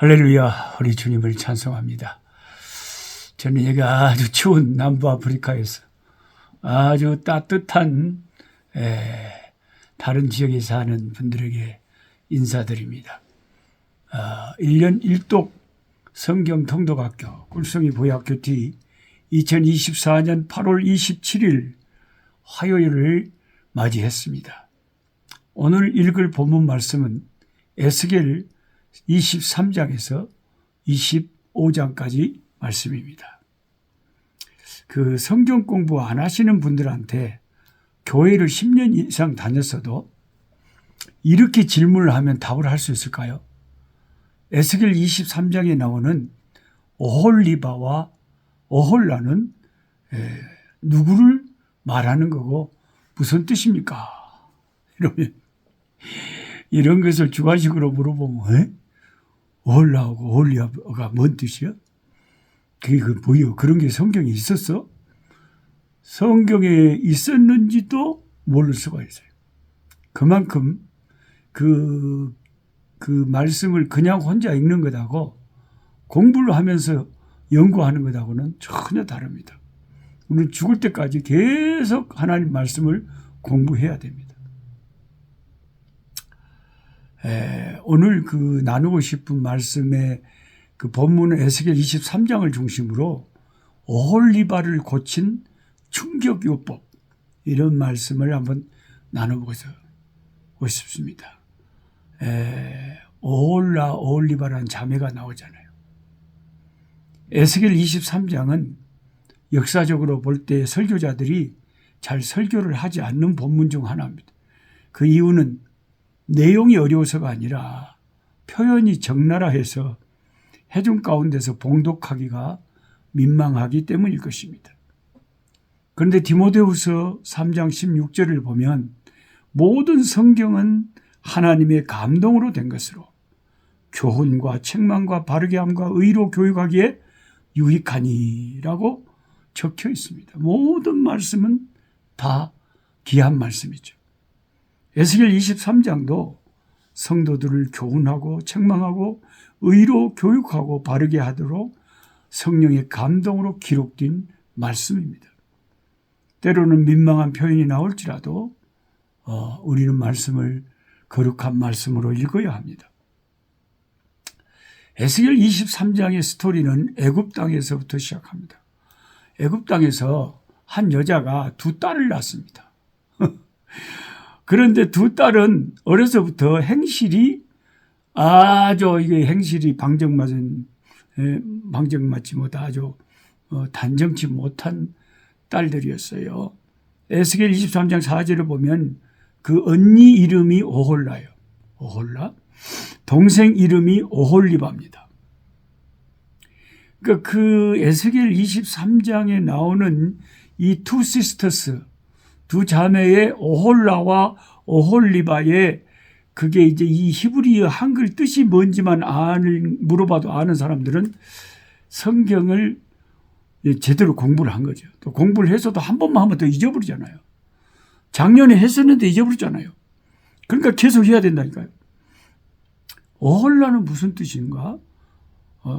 할렐루야, 우리 주님을 찬송합니다. 저는 여기가 아주 추운 남부 아프리카에서 아주 따뜻한 다른 지역에 사는 분들에게 인사드립니다. 1년 1독 성경 통독학교 꿀성이 보약교 뒤 2024년 8월 27일 화요일을 맞이했습니다. 오늘 읽을 본문 말씀은 에스겔 23장에서 25장까지 말씀입니다. 그 성경 공부 안 하시는 분들한테 교회를 10년 이상 다녔어도 이렇게 질문을 하면 답을 할 수 있을까요? 에스겔 23장에 나오는 오홀리바와 오홀라는 누구를 말하는 거고 무슨 뜻입니까? 이러면 이런 것을 주관식으로 물어보면 오홀라하고 오홀리바가 뭔 뜻이야? 그게 뭐요? 그런 게 성경에 있었어? 성경에 있었는지도 모를 수가 있어요. 그만큼 그 말씀을 그냥 혼자 읽는 것하고 공부를 하면서 연구하는 것하고는 전혀 다릅니다. 우리는 죽을 때까지 계속 하나님 말씀을 공부해야 됩니다. 오늘 나누고 싶은 말씀의 그 본문은 에스겔 23장을 중심으로 오홀리바를 고친 충격요법 이런 말씀을 한번 나눠보고 싶습니다. 오홀리바라는 자매가 나오잖아요. 에스겔 23장은 역사적으로 볼 때 설교자들이 잘 설교를 하지 않는 본문 중 하나입니다. 그 이유는 내용이 어려워서가 아니라 표현이 적나라해서 회중 가운데서 봉독하기가 민망하기 때문일 것입니다. 그런데 디모데후서 3장 16절을 보면 모든 성경은 하나님의 감동으로 된 것으로 교훈과 책망과 바르게 함과 의로 교육하기에 유익하니라고 적혀 있습니다. 모든 말씀은 다 귀한 말씀이죠. 에스겔 23장도 성도들을 교훈하고 책망하고 의로 교육하고 바르게 하도록 성령의 감동으로 기록된 말씀입니다. 때로는 민망한 표현이 나올지라도 우리는 말씀을 거룩한 말씀으로 읽어야 합니다. 에스겔 23장의 스토리는 애굽 땅에서부터 시작합니다. 애굽 땅에서 한 여자가 두 딸을 낳습니다. 그런데 두 딸은 어려서부터 행실이 이게 행실이 방정맞지 못한 아주 단정치 못한 딸들이었어요. 에스겔 23장 4절을 보면 그 언니 이름이 오홀라요. 오홀라? 동생 이름이 오홀리바입니다. 그러니까 그 에스겔 23장에 나오는 이 투 시스터스, 두 자매의 오홀라와 오홀리바의 그게 이제 이 히브리어 한글 뜻이 뭔지만 물어봐도 아는 사람들은 성경을 제대로 공부를 한 거죠. 또 공부를 해서도 한 번만 하면 또 잊어버리잖아요. 작년에 했었는데 잊어버렸잖아요. 그러니까 계속 해야 된다니까요. 오홀라는 무슨 뜻인가?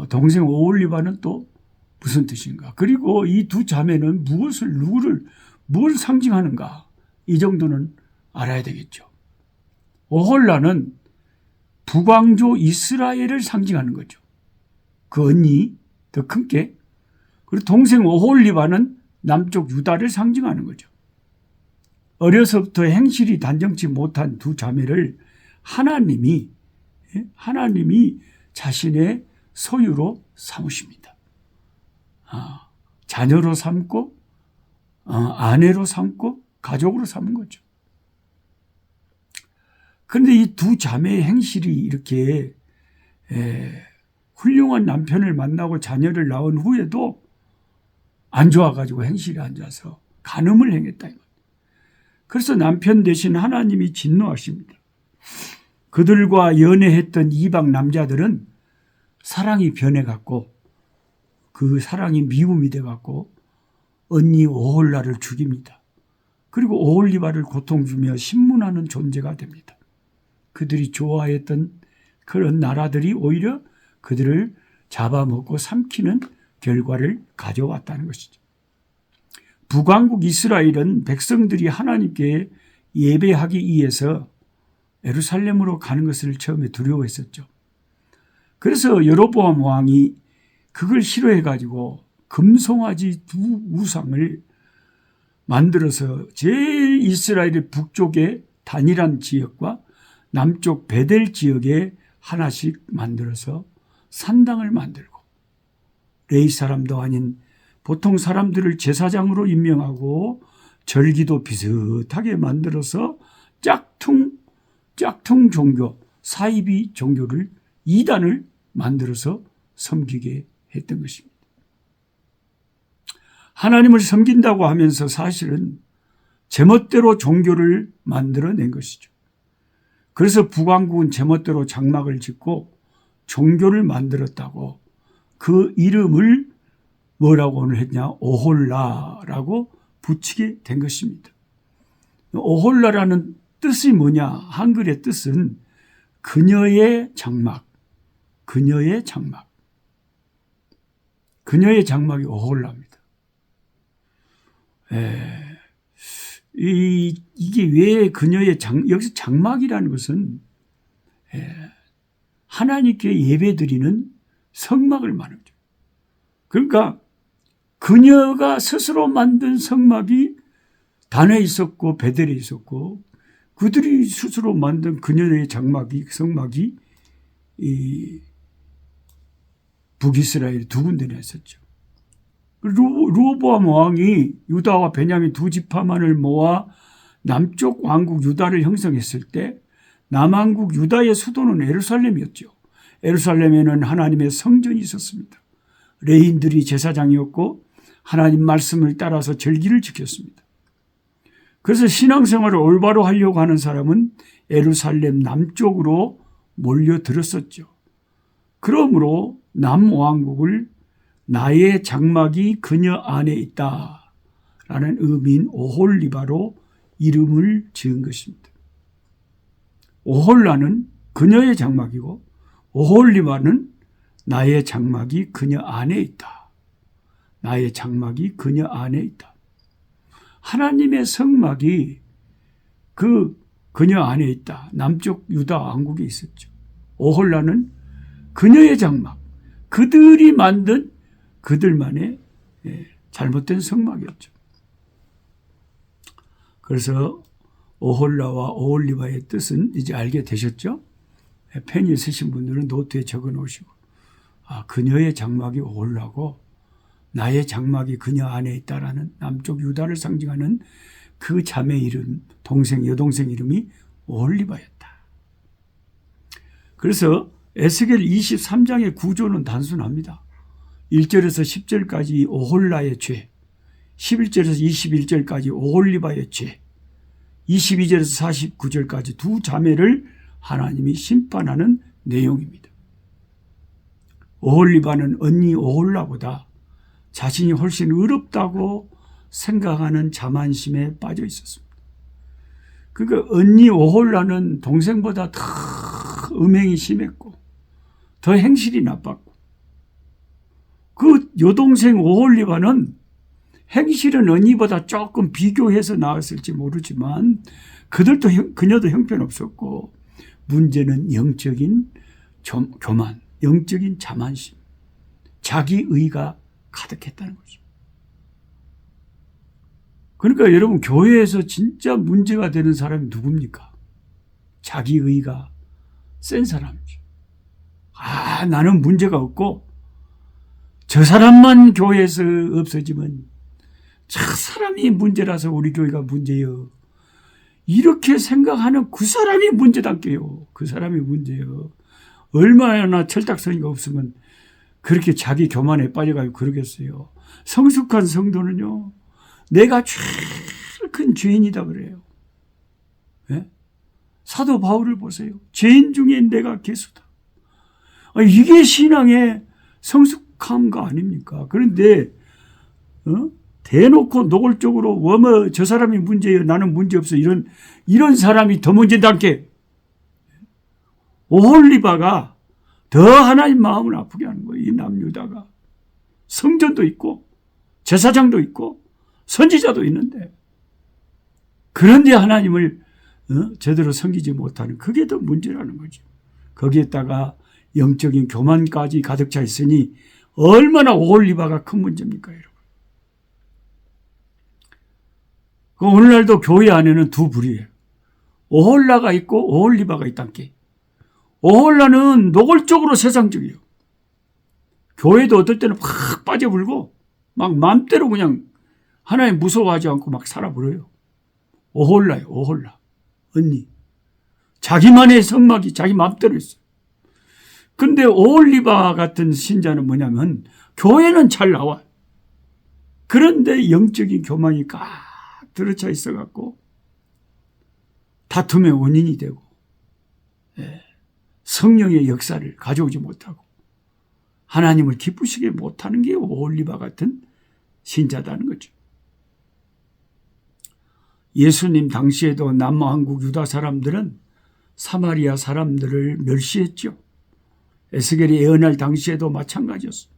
동생 오홀리바는 또 무슨 뜻인가? 그리고 이 두 자매는 뭘 상징하는가? 이 정도는 알아야 되겠죠. 오홀라는 북왕조 이스라엘을 상징하는 거죠. 그 언니, 더 큰 게. 그리고 동생 오홀리바는 남쪽 유다를 상징하는 거죠. 어려서부터 행실이 단정치 못한 두 자매를 하나님이 자신의 소유로 삼으십니다. 자녀로 삼고 아내로 삼고 가족으로 삼은 거죠. 그런데 이 두 자매의 행실이 이렇게 훌륭한 남편을 만나고 자녀를 낳은 후에도 안 좋아가지고 행실이 안 좋아서 간음을 행했다. 그래서 남편 대신 하나님이 진노하십니다. 그들과 연애했던 이방 남자들은 사랑이 변해갖고 그 사랑이 미움이 돼갖고 언니 오홀라를 죽입니다. 그리고 오홀리바를 고통주며 신문하는 존재가 됩니다. 그들이 좋아했던 그런 나라들이 오히려 그들을 잡아먹고 삼키는 결과를 가져왔다는 것이죠. 북왕국 이스라엘은 백성들이 하나님께 예배하기 위해서 예루살렘으로 가는 것을 처음에 두려워했었죠. 그래서 여로보암 왕이 그걸 싫어해가지고 금송아지 두 우상을 만들어서 제일 이스라엘의 북쪽의 단일한 지역과 남쪽 베델 지역에 하나씩 만들어서 산당을 만들고 레위 사람도 아닌 보통 사람들을 제사장으로 임명하고 절기도 비슷하게 만들어서 짝퉁 종교, 사이비 종교를 이단을 만들어서 섬기게 했던 것입니다. 하나님을 섬긴다고 하면서 사실은 제멋대로 종교를 만들어낸 것이죠. 그래서 북왕국은 제멋대로 장막을 짓고 종교를 만들었다고 그 이름을 뭐라고 오늘 했냐? 오홀라라고 붙이게 된 것입니다. 오홀라라는 뜻이 뭐냐? 한글의 뜻은 그녀의 장막, 그녀의 장막. 그녀의 장막이 오홀라입니다. 이게 왜 그녀의 여기서 장막이라는 것은 하나님께 예배드리는 성막을 말하죠. 그러니까 그녀가 스스로 만든 성막이 단에 있었고 베델에 있었고 그들이 스스로 만든 그녀의 성막이 이 북이스라엘 두 군데나 있었죠. 르호보암 왕이 유다와 베냐민 두 지파만을 모아 남쪽 왕국 유다를 형성했을 때 남왕국 유다의 수도는 예루살렘이었죠. 예루살렘에는 하나님의 성전이 있었습니다. 레위인들이 제사장이었고 하나님 말씀을 따라서 절기를 지켰습니다. 그래서 신앙생활을 올바로 하려고 하는 사람은 예루살렘 남쪽으로 몰려들었었죠. 그러므로 남왕국을 나의 장막이 그녀 안에 있다라는 의미인 오홀리바로 이름을 지은 것입니다. 오홀라는 그녀의 장막이고 오홀리바는 나의 장막이 그녀 안에 있다. 나의 장막이 그녀 안에 있다. 하나님의 성막이 그녀 안에 있다. 남쪽 유다 왕국에 있었죠. 오홀라는 그녀의 장막, 그들이 만든 그들만의 잘못된 성막이었죠. 그래서 오홀라와 오홀리바의 뜻은 이제 알게 되셨죠? 펜이 있으신 분들은 노트에 적어 놓으시고 그녀의 장막이 오홀라고 나의 장막이 그녀 안에 있다라는 남쪽 유다를 상징하는 그 자매 이름, 여동생 이름이 오홀리바였다. 그래서 에스겔 23장의 구조는 단순합니다. 1절에서 10절까지 오홀라의 죄, 11절에서 21절까지 오홀리바의 죄, 22절에서 49절까지 두 자매를 하나님이 심판하는 내용입니다. 오홀리바는 언니 오홀라보다 자신이 훨씬 의롭다고 생각하는 자만심에 빠져 있었습니다. 그러니까 언니 오홀라는 동생보다 더 음행이 심했고 더 행실이 나빴고 그 여동생 오홀리바는 행실은 언니보다 조금 비교해서 나았을지 모르지만 그녀도 형편없었고 문제는 영적인 교만, 영적인 자만심, 자기의가 가득했다는 거죠. 그러니까 여러분 교회에서 진짜 문제가 되는 사람이 누굽니까? 자기의가 센 사람이죠. 나는 문제가 없고 저 사람만 교회에서 없어지면 저 사람이 문제라서 우리 교회가 문제예요. 이렇게 생각하는 그 사람이 문제답게요. 그 사람이 문제예요. 얼마나 철딱서니가 없으면 그렇게 자기 교만에 빠져가지고 그러겠어요. 성숙한 성도는요, 내가 제일 큰 죄인이다 그래요. 네? 사도 바울을 보세요. 죄인 중에 내가 괴수다. 이게 신앙의 성숙함가 아닙니까? 그런데 대놓고 노골적으로 저 사람이 문제예요. 나는 문제 없어. 이런 사람이 더 문제답게. 오홀리바가 더 하나님 마음을 아프게 하는 거예요. 이 남유다가. 성전도 있고 제사장도 있고 선지자도 있는데 그런데 하나님을 제대로 섬기지 못하는 그게 더 문제라는 거죠. 거기에다가 영적인 교만까지 가득 차 있으니 얼마나 오홀리바가 큰 문제입니까, 여러분. 오늘날도 교회 안에는 두 부류예요. 오홀라가 있고 오홀리바가 있다는 게. 오홀라는 노골적으로 세상적이에요. 교회도 어떨 때는 확 빠져불고 막 마음대로 그냥 하나님 무서워하지 않고 막 살아버려요. 오홀라요, 오홀라. 언니. 자기만의 성막이 자기 마음대로 있어요. 근데 오홀리바 같은 신자는 뭐냐면 교회는 잘 나와요. 그런데 영적인 교만이 꽉 들어차 있어갖고 다툼의 원인이 되고 성령의 역사를 가져오지 못하고 하나님을 기쁘시게 못하는 게 오홀리바 같은 신자다는 거죠. 예수님 당시에도 남한국 유다 사람들은 사마리아 사람들을 멸시했죠. 에스겔이 예언할 당시에도 마찬가지였어요.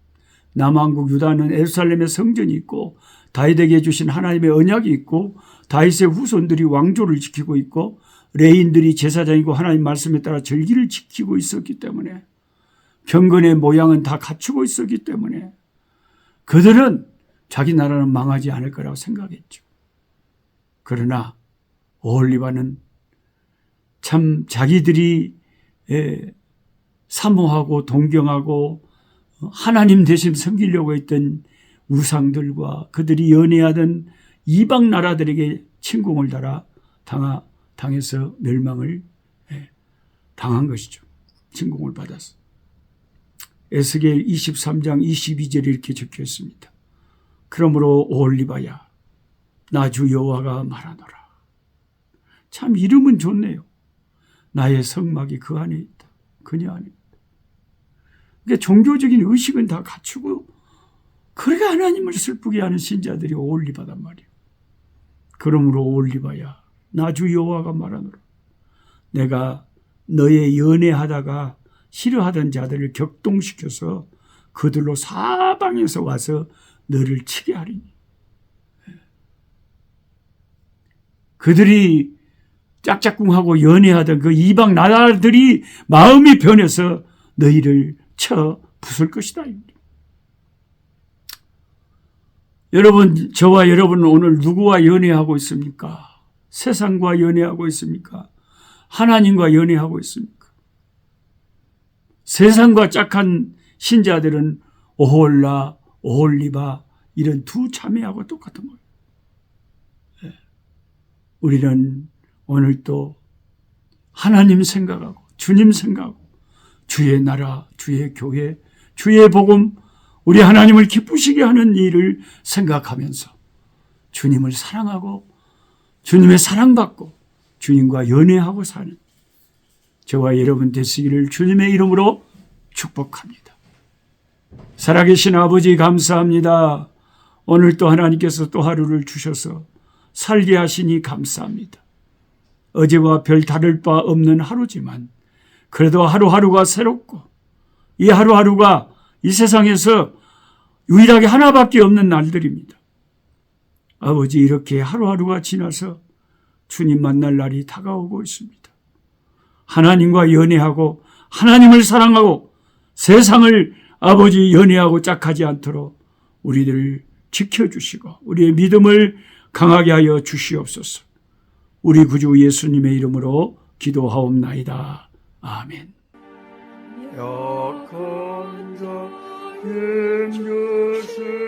남한국 유다는 예루살렘에 성전이 있고 다윗에게 주신 하나님의 언약이 있고 다윗의 후손들이 왕조를 지키고 있고 레인들이 제사장이고 하나님 말씀에 따라 절기를 지키고 있었기 때문에 경건의 모양은 다 갖추고 있었기 때문에 그들은 자기 나라는 망하지 않을 거라고 생각했죠. 그러나 오홀리바는 참 자기들이 사모하고 동경하고 하나님 대신 섬기려고 했던 우상들과 그들이 연애하던 이방 나라들에게 침공을 당해서 멸망을 당한 것이죠. 침공을 받았어. 에스겔 23장 22절에 이렇게 적혀 있습니다. 그러므로 오홀리바야 나 주 여호와가 말하노라. 참 이름은 좋네요. 나의 성막이 그 안에 있다. 그녀 안에 있다. 그러니까 종교적인 의식은 다 갖추고 그러게 하나님을 슬프게 하는 신자들이 오홀리바단 말이에요. 그러므로 오홀리바야 나 주 여호와가 말하노라. 내가 너의 연애하다가 싫어하던 자들을 격동시켜서 그들로 사방에서 와서 너를 치게 하리니. 그들이 짝짝꿍하고 연애하던 그 이방 나라들이 마음이 변해서 너희를 쳐 부술 것이다. 여러분, 저와 여러분은 오늘 누구와 연애하고 있습니까? 세상과 연애하고 있습니까? 하나님과 연애하고 있습니까? 세상과 짝한 신자들은 오홀라, 오홀리바 이런 두 자매하고 똑같은 거예요. 우리는 오늘 또 하나님 생각하고 주님 생각하고 주의 나라, 주의 교회, 주의 복음, 우리 하나님을 기쁘시게 하는 일을 생각하면서 주님을 사랑하고 주님의 사랑받고 주님과 연애하고 사는 저와 여러분 되시기를 주님의 이름으로 축복합니다. 살아계신 아버지 감사합니다. 오늘 또 하나님께서 또 하루를 주셔서 살게 하시니 감사합니다. 어제와 별 다를 바 없는 하루지만 그래도 하루하루가 새롭고 이 하루하루가 이 세상에서 유일하게 하나밖에 없는 날들입니다. 아버지 이렇게 하루하루가 지나서 주님 만날 날이 다가오고 있습니다. 하나님과 연애하고 하나님을 사랑하고 세상을 아버지 연애하고 짝하지 않도록 우리들을 지켜주시고 우리의 믿음을 강하게 하여 주시옵소서. 우리 구주 예수님의 이름으로 기도하옵나이다. 아멘. 약한 자 힘주시